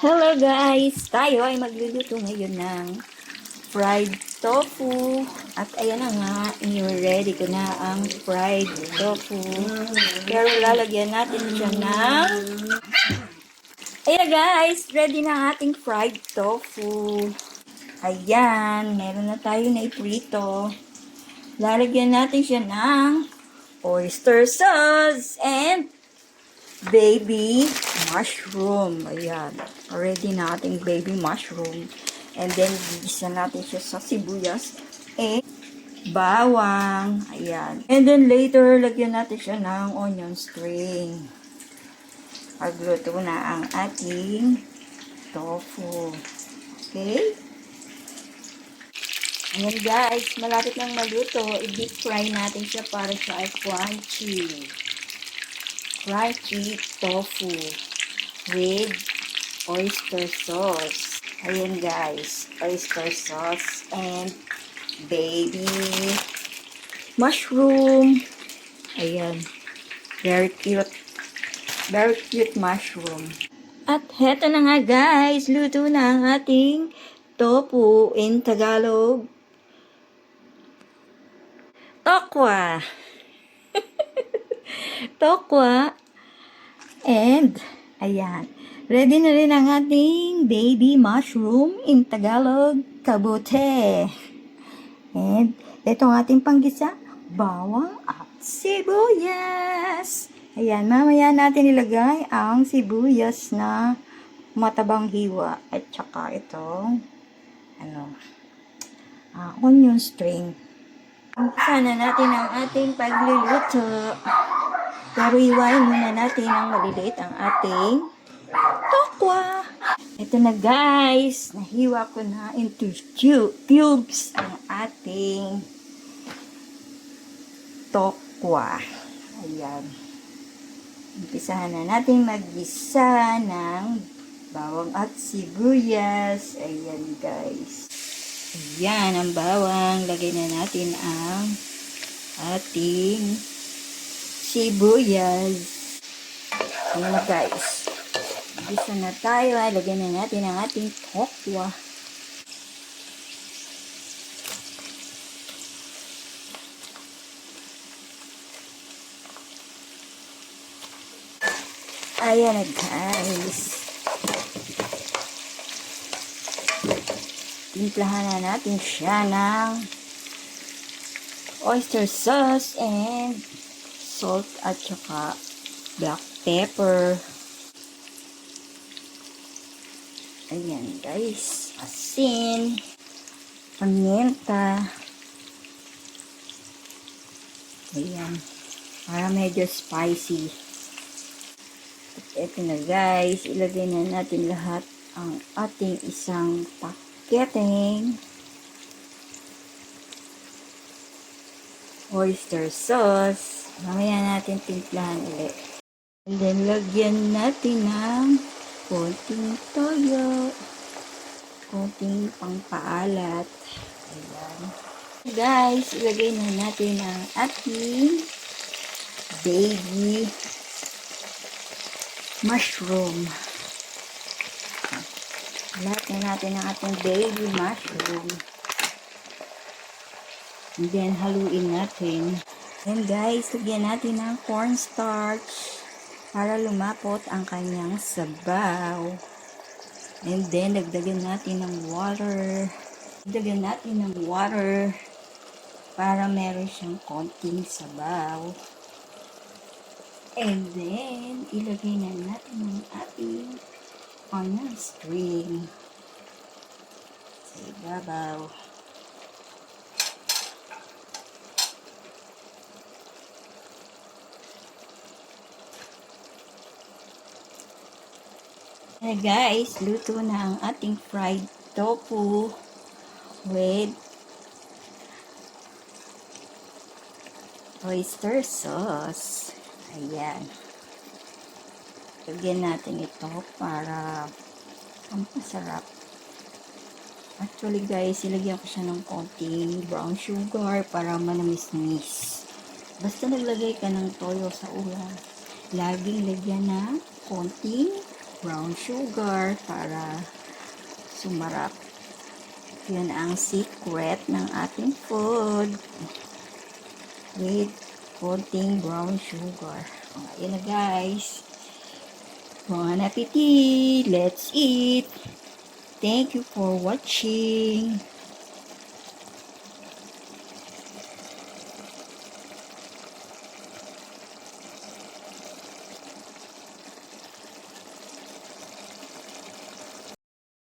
Hello guys! Tayo ay magluluto ngayon ng fried tofu. At ayan na nga, i-ready ko na ang fried tofu. Pero lalagyan natin siya ng... Ayan guys! Ready na ang ating fried tofu. Ayan, meron na tayo na iprito. Lalagyan natin siya ng oyster sauce and baby mushroom. Ayan. Ready na ating baby mushroom. And then, gigisa natin siya sa sibuyas and bawang. Ayan. And then, later, lagyan natin siya ng onion string. Magluto na ang ating tofu. Okay? Ayan guys, malapit nang maluto. I-deep fry natin siya para siya ay crunchy. Crunchy tofu with oyster sauce. Ayan guys, oyster sauce and baby mushroom. Ayan, very cute. Very cute mushroom. At heto na nga guys, luto na ang ating tofu in Tagalog. Tokwa. Tokwa. And, ayan. Ready na rin ang ating baby mushroom in Tagalog, kabute. And, ito ang ating panggisa, bawang at sibuyas. Ayan, mamaya natin ilagay ang sibuyas na matabang hiwa. At saka itong, onion string. Umpisa na natin ang ating pagluluto. Pero iwain muna natin ang maliliit ang ating tokwa. Ito na guys, nahiwa ko na into cubes ang ating tokwa. Ayan. Umpisahan na natin maggisa ng bawang at sibuyas. Ayan guys. Ayan ang bawang. Lagay na natin ang ating sibuyas. Ayan na guys. Gisa na tayo. Lagyan na natin ang ating tokwa. Ayan na guys. Timplahan na natin siya ng oyster sauce and salt at saka black pepper. Ayan guys. Asin. Pamienta. Ayan. Para medyo spicy. At ito na guys. Ilagay na natin lahat ang ating isang paketing oyster sauce. Mamaya natin timplahan ulit. And then, lagyan natin ng konting toyo. Konting pangpaalat. Ayan. Guys, ilagay na natin ang ating baby mushroom. Lahat na natin ang ating baby mushroom. And then, haluin natin. And guys, lagyan natin ng cornstarch para lumapot ang kanyang sabaw. And then, dagdagan natin ng water. Dagdagan natin ng water para meron siyang konting sabaw. And then, ilagay na natin ang ating onion string sa ibabaw. Hey guys, luto na ang ating fried tofu with oyster sauce. Ayan. Lagyan natin ito para ang masarap. Actually guys, ilagyan ko siya ng konting brown sugar para manamis-namis. Basta naglagay ka ng toyo sa ulam, laging lagyan ng konting brown sugar para sumarap. Yun ang secret ng ating food. With konting brown sugar. Ayan na guys. Bon appetit! Let's eat! Thank you for watching.